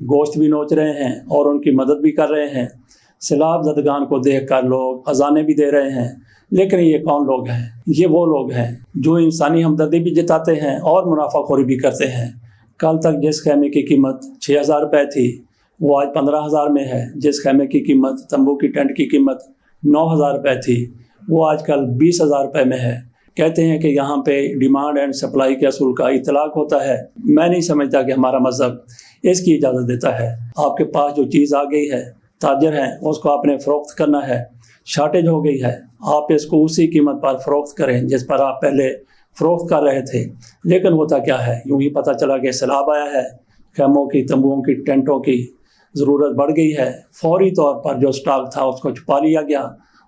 گوشت بھی نوچ رہے ہیں اور ان کی مدد بھی کر رہے ہیں۔ سیلاب زدگان کو دیکھ کر لوگ اذانیں بھی دے رہے ہیں، لیکن یہ کون لوگ ہیں؟ یہ وہ لوگ ہیں جو انسانی ہمدردی بھی جتاتے ہیں اور منافع خوری بھی کرتے ہیں۔ کل تک جس خیمے کی قیمت 6,000 روپے تھی وہ آج 15,000 میں ہے۔ جس خیمے کی قیمت، تمبو کی ٹینٹ کی قیمت 9,000 روپے تھی وہ آج کل 20,000 روپے میں ہے۔ کہتے ہیں کہ یہاں پہ ڈیمانڈ اینڈ سپلائی کے اصول کا اطلاق ہوتا ہے۔ میں نہیں سمجھتا کہ ہمارا مذہب اس کی اجازت دیتا ہے۔ آپ کے پاس جو چیز آ گئی ہے، تاجر ہیں، اس کو آپ نے فروخت کرنا ہے، شارٹیج ہو گئی ہے، آپ اس کو اسی قیمت پر فروخت کریں جس پر آپ پہلے فروخت کر رہے تھے۔ لیکن ہوتا کیا ہے، یوں ہی پتہ چلا کہ سیلاب آیا ہے، خیموں کی، تمبوؤں کی، ٹینٹوں کی ضرورت بڑھ گئی ہے، فوری طور پر جو سٹاک تھا اس کو چھپا لیا گیا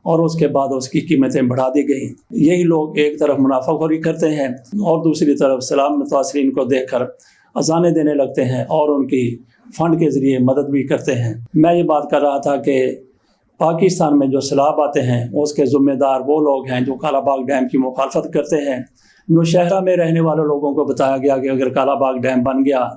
اور اس کے بعد اس کی قیمتیں بڑھا دی گئیں۔ یہی لوگ ایک طرف منافع خوری کرتے ہیں اور دوسری طرف سیلاب متاثرین کو دیکھ کر اذانیں دینے لگتے ہیں اور ان کی فنڈ کے ذریعے مدد بھی کرتے ہیں۔ میں یہ بات کر رہا تھا کہ پاکستان میں جو سیلاب آتے ہیں اس کے ذمہ دار وہ لوگ ہیں جو کالا باغ ڈیم کی مخالفت کرتے ہیں۔ نوشہرہ میں رہنے والے لوگوں کو بتایا گیا کہ اگر کالا باغ ڈیم بن گیا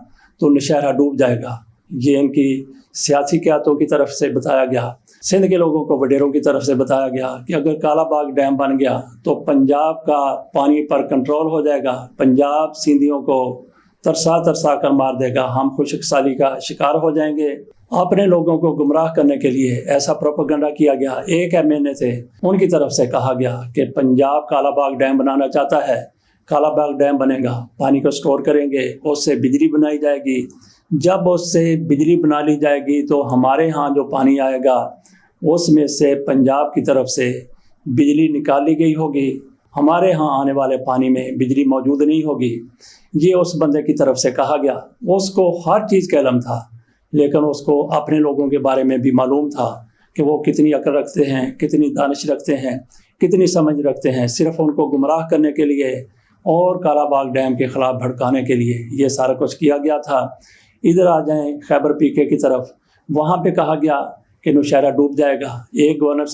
تو نوشہرہ ڈوب جائے گا، یہ ان کی سیاسی قیادتوں کی طرف سے بتایا گیا۔ سندھ کے لوگوں کو، وڈیروں کی طرف سے بتایا گیا کہ اگر کالا باغ ڈیم بن گیا تو پنجاب کا پانی پر کنٹرول ہو جائے گا، پنجاب سندھیوں کو ترسا ترسا کر مار دے گا، ہم خشک سالی کا شکار ہو جائیں گے۔ اپنے لوگوں کو گمراہ کرنے کے لیے ایسا پروپیگنڈا کیا گیا۔ ایک MNA تھے، ان کی طرف سے کہا گیا کہ پنجاب کالا باغ ڈیم بنانا چاہتا ہے، کالا باغ ڈیم بنے گا، پانی کو سٹور کریں گے، اس سے بجلی بنائی جائے گی، جب اس سے بجلی بنا لی جائے گی تو ہمارے ہاں جو پانی آئے گا اس میں سے پنجاب کی طرف سے بجلی نکال لی گئی ہوگی، ہمارے ہاں آنے والے پانی میں بجلی موجود نہیں ہوگی۔ یہ اس بندے کی طرف سے کہا گیا۔ اس کو ہر چیز کا علم تھا، لیکن اس کو اپنے لوگوں کے بارے میں بھی معلوم تھا کہ وہ کتنی عقل رکھتے ہیں، کتنی دانش رکھتے ہیں، کتنی سمجھ رکھتے ہیں۔ صرف ان کو گمراہ کرنے کے لیے اور کالا باغ ڈیم کے خلاف بھڑکانے کے لیے یہ سارا کچھ کیا گیا تھا۔ ادھر آ جائیں خیبر PK کی طرف، وہاں پہ کہا گیا کہ نوشہرہ ڈوب جائے گا۔ ایک گورنر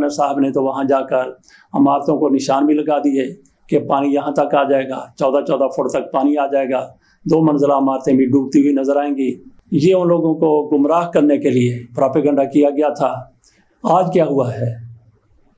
صاحب نے تو وہاں جا کر عمارتوں کو نشان بھی لگا دیے کہ پانی یہاں تک آ جائے گا، 14 فٹ تک پانی آ جائے گا، 2 منزلہ عمارتیں بھی ڈوبتی ہوئی نظر آئیں گی۔ یہ ان لوگوں کو گمراہ کرنے کے لیے پروپیگنڈا کیا گیا تھا۔ آج کیا ہوا ہے؟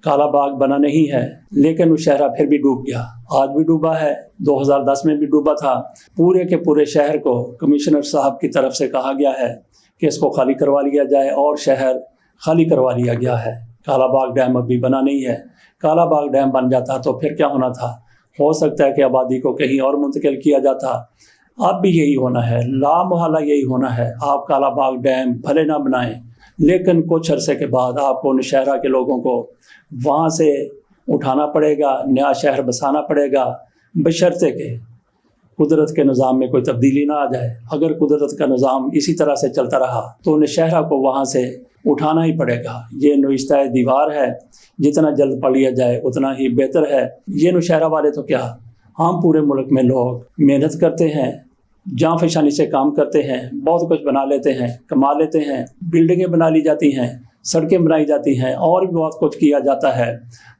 کالا باغ بنا نہیں ہے، لیکن نوشہرہ پھر بھی ڈوب گیا، آج بھی ڈوبا ہے، 2010 میں بھی ڈوبا تھا۔ پورے کے پورے شہر کو کمشنر صاحب کی طرف سے کہا گیا ہے کہ اس کو خالی کروا لیا جائے اور شہر خالی کروا لیا گیا ہے۔ کالا باغ ڈیم ابھی بنا نہیں ہے۔ کالا باغ ڈیم بن جاتا تو پھر کیا ہونا تھا؟ ہو سکتا ہے کہ آبادی کو کہیں اور منتقل کیا جاتا۔ اب بھی یہی ہونا ہے، لا محالہ یہی ہونا ہے۔ آپ کالا باغ ڈیم بھلے نہ بنائیں، لیکن کچھ عرصے کے بعد آپ کو نوشہرہ کے لوگوں کو وہاں سے اٹھانا پڑے گا، نیا شہر بسانا پڑے گا، بشرطے کہ قدرت کے نظام میں کوئی تبدیلی نہ آ جائے۔ اگر قدرت کا نظام اسی طرح سے چلتا رہا تو نوشہرہ کو وہاں سے اٹھانا ہی پڑے گا۔ یہ نوشتہ دیوار ہے، جتنا جلد پڑھ لیا جائے اتنا ہی بہتر ہے۔ یہ نوشہرہ والے تو کیا، ہم پورے ملک میں لوگ محنت کرتے ہیں، جاں فشانی سے کام کرتے ہیں، بہت کچھ بنا لیتے ہیں، کما لیتے ہیں، بلڈنگیں بنا لی جاتی ہیں، سڑکیں بنائی جاتی ہیں اور بھی بہت کچھ کیا جاتا ہے۔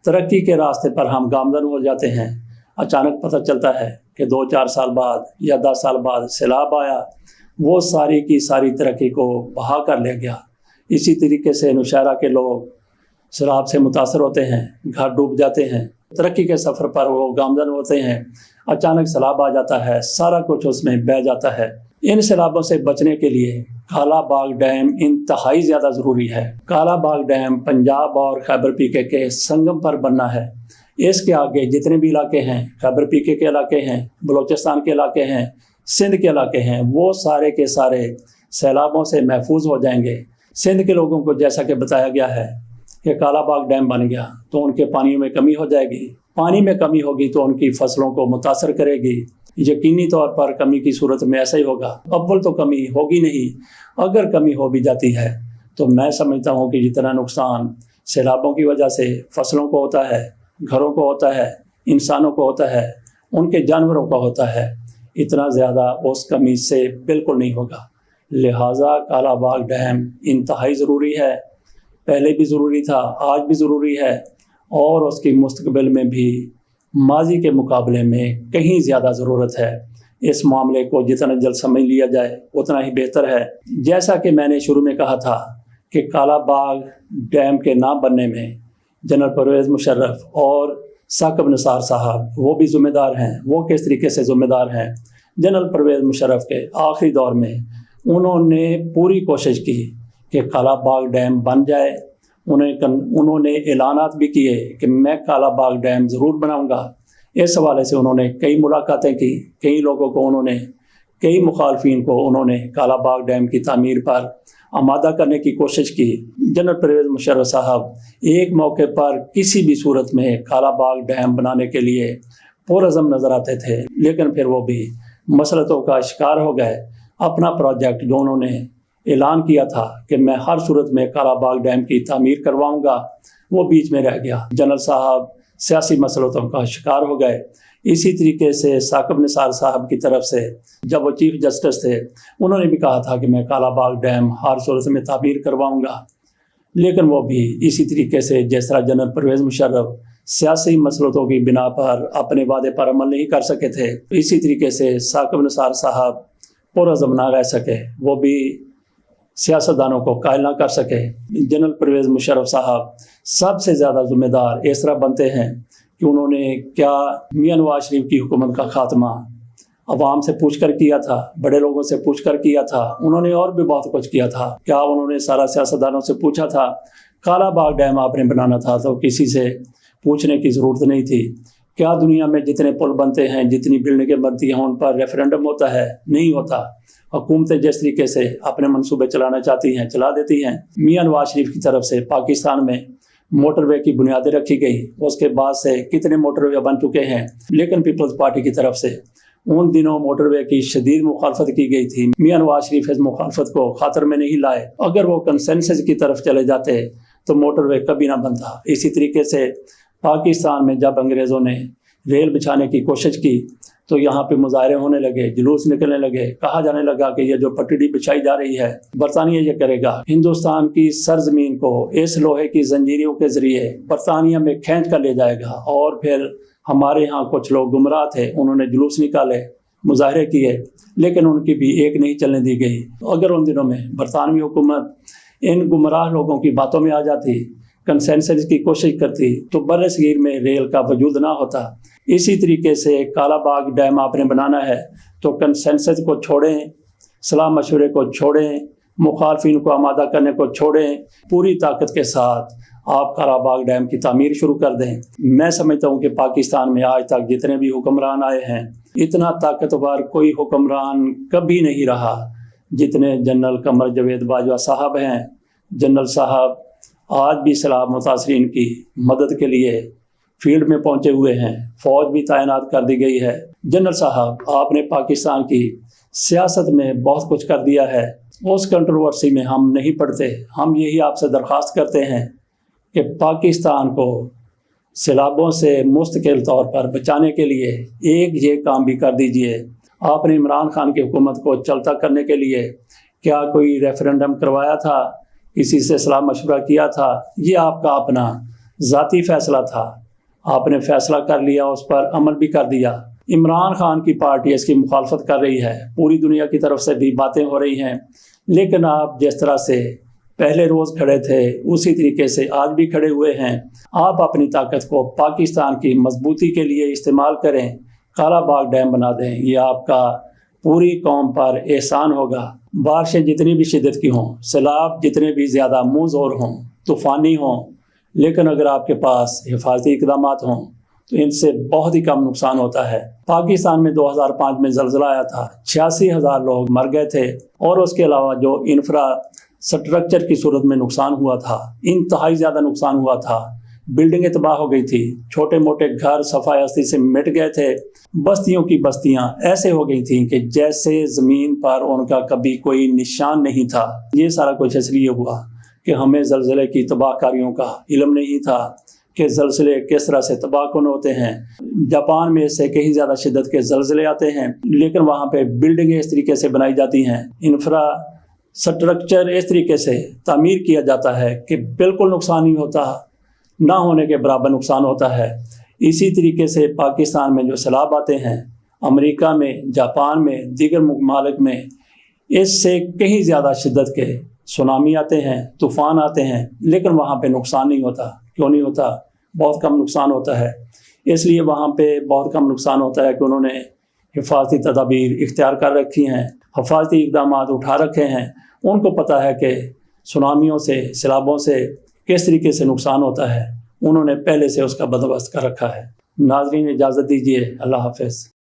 ترقی کے راستے پر ہم گامزن ہو جاتے ہیں۔ اچانک پتہ چلتا ہے کہ 2-4 سال بعد یا 10 سال بعد سیلاب آیا، وہ ساری کی ساری ترقی کو بہا کر لے گیا۔ اسی طریقے سے نوشہرہ کے لوگ سیلاب سے متاثر ہوتے ہیں، گھر ڈوب جاتے ہیں، ترقی کے سفر پر وہ گامزن ہوتے ہیں، اچانک سیلاب آ جاتا ہے، سارا کچھ اس میں بہہ جاتا ہے۔ ان سیلابوں سے بچنے کے لیے کالا باغ ڈیم انتہائی زیادہ ضروری ہے۔ کالا باغ ڈیم پنجاب اور خیبر PK کے سنگم پر بننا ہے۔ اس کے آگے جتنے بھی علاقے ہیں، خیبر PK کے علاقے ہیں، بلوچستان کے علاقے ہیں، سندھ کے علاقے ہیں، وہ سارے کے سارے سیلابوں سے محفوظ ہو جائیں گے۔ سندھ کے لوگوں کو جیسا کہ بتایا گیا ہے کہ کالا باغ ڈیم بن گیا تو ان کے پانیوں میں کمی ہو جائے گی، پانی میں کمی ہوگی تو ان کی فصلوں کو متاثر کرے گی۔ یقینی طور پر کمی کی صورت میں ایسا ہی ہوگا۔ اول تو کمی ہوگی نہیں، اگر کمی ہو بھی جاتی ہے تو میں سمجھتا ہوں کہ جتنا نقصان سیلابوں کی وجہ سے فصلوں کو ہوتا ہے، گھروں کو ہوتا ہے، انسانوں کو ہوتا ہے، ان کے جانوروں کو ہوتا ہے، اتنا زیادہ اس کمی سے بالکل نہیں ہوگا۔ لہٰذا کالا باغ ڈیم انتہائی ضروری ہے، پہلے بھی ضروری تھا، آج بھی ضروری ہے، اور اس کی مستقبل میں بھی ماضی کے مقابلے میں کہیں زیادہ ضرورت ہے۔ اس معاملے کو جتنا جلد سمجھ لیا جائے اتنا ہی بہتر ہے۔ جیسا کہ میں نے شروع میں کہا تھا کہ کالا باغ ڈیم کے نہ بننے میں جنرل پرویز مشرف اور ثاقب نثار صاحب وہ بھی ذمہ دار ہیں۔ وہ کس طریقے سے ذمہ دار ہیں؟ جنرل پرویز مشرف کے آخری دور میں انہوں نے پوری کوشش کی کہ کالا باغ ڈیم بن جائے۔ انہوں نے اعلانات بھی کیے کہ میں کالا باغ ڈیم ضرور بناؤں گا۔ اس حوالے سے انہوں نے کئی ملاقاتیں کی، کئی لوگوں کو کئی مخالفین کو انہوں نے کالا باغ ڈیم کی تعمیر پر آمادہ کرنے کی کوشش کی۔ جنرل پرویز مشرف صاحب ایک موقع پر کسی بھی صورت میں کالا باغ ڈیم بنانے کے لیے پرعزم نظر آتے تھے، لیکن پھر وہ بھی مسلطوں کا شکار ہو گئے۔ اپنا پروجیکٹ جو انہوں نے اعلان کیا تھا کہ میں ہر صورت میں کالا باغ ڈیم کی تعمیر کرواؤں گا، وہ بیچ میں رہ گیا۔ جنرل صاحب سیاسی مسلطوں کا شکار ہو گئے۔ اسی طریقے سے ثاقب نثار صاحب کی طرف سے جب وہ چیف جسٹس تھے انہوں نے بھی کہا تھا کہ میں کالا باغ ڈیم ہر صورت میں تعمیر کرواؤں گا، لیکن وہ بھی اسی طریقے سے جس طرح جنرل پرویز مشرف سیاسی مسلطوں کی بنا پر اپنے وعدے پر عمل نہیں کر سکے تھے، اسی طریقے سے ثاقب نثار صاحب پرعزم نہ رہ سکے، وہ بھی سیاستدانوں کو قائل نہ کر سکے۔ جنرل پرویز مشرف صاحب سب سے زیادہ ذمہ دار اس طرح بنتے ہیں کہ انہوں نے کیا میاں نواز شریف کی حکومت کا خاتمہ عوام سے پوچھ کر کیا تھا، بڑے لوگوں سے پوچھ کر کیا تھا، انہوں نے اور بھی بہت کچھ کیا تھا۔ کیا انہوں نے سارا سیاستدانوں سے پوچھا تھا؟ کالا باغ ڈیم آپ نے بنانا تھا تو کسی سے پوچھنے کی ضرورت نہیں تھی۔ کیا دنیا میں جتنے پل بنتے ہیں، جتنی بلڈنگیں بنتی ہیں، ان پر ریفرینڈم ہوتا ہے؟ نہیں ہوتا۔ حکومتیں جس طریقے سے اپنے منصوبے چلانا چاہتی ہیں چلا دیتی ہیں۔ میاں نواز شریف کی طرف سے پاکستان میں موٹر وے کی بنیادیں رکھی گئی، اس کے بعد سے کتنے موٹر وے بن چکے ہیں، لیکن پیپلز پارٹی کی طرف سے ان دنوں موٹر وے کی شدید مخالفت کی گئی تھی۔ میاں نواز شریف اس مخالفت کو خاطر میں نہیں لائے۔ اگر وہ کنسنسس کی طرف چلے جاتے تو موٹر وے کبھی نہ بنتا۔ اسی طریقے سے پاکستان میں جب انگریزوں نے ریل بچھانے کی کوشش کی تو یہاں پہ مظاہرے ہونے لگے، جلوس نکلنے لگے، کہا جانے لگا کہ یہ جو پٹڑی بچھائی جا رہی ہے برطانیہ یہ کرے گا، ہندوستان کی سرزمین کو اس لوہے کی زنجیروں کے ذریعے برطانیہ میں کھینچ کر لے جائے گا۔ اور پھر ہمارے ہاں کچھ لوگ گمراہ تھے، انہوں نے جلوس نکالے، مظاہرے کیے، لیکن ان کی بھی ایک نہیں چلنے دی گئی۔ اگر ان دنوں میں برطانوی حکومت ان گمراہ لوگوں کی باتوں میں آ جاتی، کنسنسس کی کوشش کرتی، تو بر صغیر میں ریل کا وجود نہ ہوتا۔ اسی طریقے سے کالا باغ ڈیم آپ نے بنانا ہے تو کنسنسس کو چھوڑیں، صلاح مشورے کو چھوڑیں، مخالفین کو آمادہ کرنے کو چھوڑیں، پوری طاقت کے ساتھ آپ کالا باغ ڈیم کی تعمیر شروع کر دیں۔ میں سمجھتا ہوں کہ پاکستان میں آج تک جتنے بھی حکمران آئے ہیں، اتنا طاقتور کوئی حکمران کبھی نہیں رہا جتنے جنرل قمر جاوید باجوہ صاحب ہیں۔ جنرل صاحب آج بھی سیلاب متاثرین کی مدد کے لیے فیلڈ میں پہنچے ہوئے ہیں، فوج بھی تعینات کر دی گئی ہے۔ جنرل صاحب آپ نے پاکستان کی سیاست میں بہت کچھ کر دیا ہے، اس کنٹروورسی میں ہم نہیں پڑتے۔ ہم یہی آپ سے درخواست کرتے ہیں کہ پاکستان کو سیلابوں سے مستقل طور پر بچانے کے لیے ایک یہ کام بھی کر دیجئے۔ آپ نے عمران خان کی حکومت کو چلتا کرنے کے لیے کیا کوئی ریفرینڈم کروایا تھا؟ کسی سے صلاح مشورہ کیا تھا؟ یہ آپ کا اپنا ذاتی فیصلہ تھا، آپ نے فیصلہ کر لیا، اس پر عمل بھی کر دیا۔ عمران خان کی پارٹی اس کی مخالفت کر رہی ہے، پوری دنیا کی طرف سے بھی باتیں ہو رہی ہیں، لیکن آپ جس طرح سے پہلے روز کھڑے تھے اسی طریقے سے آج بھی کھڑے ہوئے ہیں۔ آپ اپنی طاقت کو پاکستان کی مضبوطی کے لیے استعمال کریں، کالا باغ ڈیم بنا دیں، یہ آپ کا پوری قوم پر احسان ہوگا۔ بارشیں جتنی بھی شدت کی ہوں، سیلاب جتنے بھی زیادہ منہ زور ہوں، طوفانی ہوں، لیکن اگر آپ کے پاس حفاظتی اقدامات ہوں تو ان سے بہت ہی کم نقصان ہوتا ہے۔ پاکستان میں 2005 میں زلزلہ آیا تھا، 86,000 لوگ مر گئے تھے، اور اس کے علاوہ جو انفراسٹرکچر کی صورت میں نقصان ہوا تھا، انتہائی زیادہ نقصان ہوا تھا۔ بلڈنگیں تباہ ہو گئی تھی، چھوٹے موٹے گھر صفائی ہستی سے مٹ گئے تھے، بستیوں کی بستیاں ایسے ہو گئی تھیں کہ جیسے زمین پر ان کا کبھی کوئی نشان نہیں تھا۔ یہ سارا کچھ اس لیے ہوا کہ ہمیں زلزلے کی تباہ کاریوں کا علم نہیں تھا کہ زلزلے کس طرح سے تباہ کن ہوتے ہیں۔ جاپان میں اس سے کہیں زیادہ شدت کے زلزلے آتے ہیں، لیکن وہاں پہ بلڈنگیں اس طریقے سے بنائی جاتی ہیں، انفراسٹرکچر اس طریقے سے تعمیر کیا جاتا ہے کہ بالکل نقصان نہیں ہوتا، نہ ہونے کے برابر نقصان ہوتا ہے۔ اسی طریقے سے پاکستان میں جو سیلاب آتے ہیں، امریکہ میں، جاپان میں، دیگر ممالک میں اس سے کہیں زیادہ شدت کے سونامی آتے ہیں، طوفان آتے ہیں، لیکن وہاں پہ نقصان نہیں ہوتا۔ کیوں نہیں ہوتا؟ بہت کم نقصان ہوتا ہے۔ اس لیے وہاں پہ بہت کم نقصان ہوتا ہے کہ انہوں نے حفاظتی تدابیر اختیار کر رکھی ہیں، حفاظتی اقدامات اٹھا رکھے ہیں۔ ان کو پتہ ہے کہ سونامیوں سے، سیلابوں سے کس طریقے سے نقصان ہوتا ہے، انہوں نے پہلے سے اس کا بندوبست کر رکھا ہے۔ ناظرین اجازت دیجیے، اللہ حافظ۔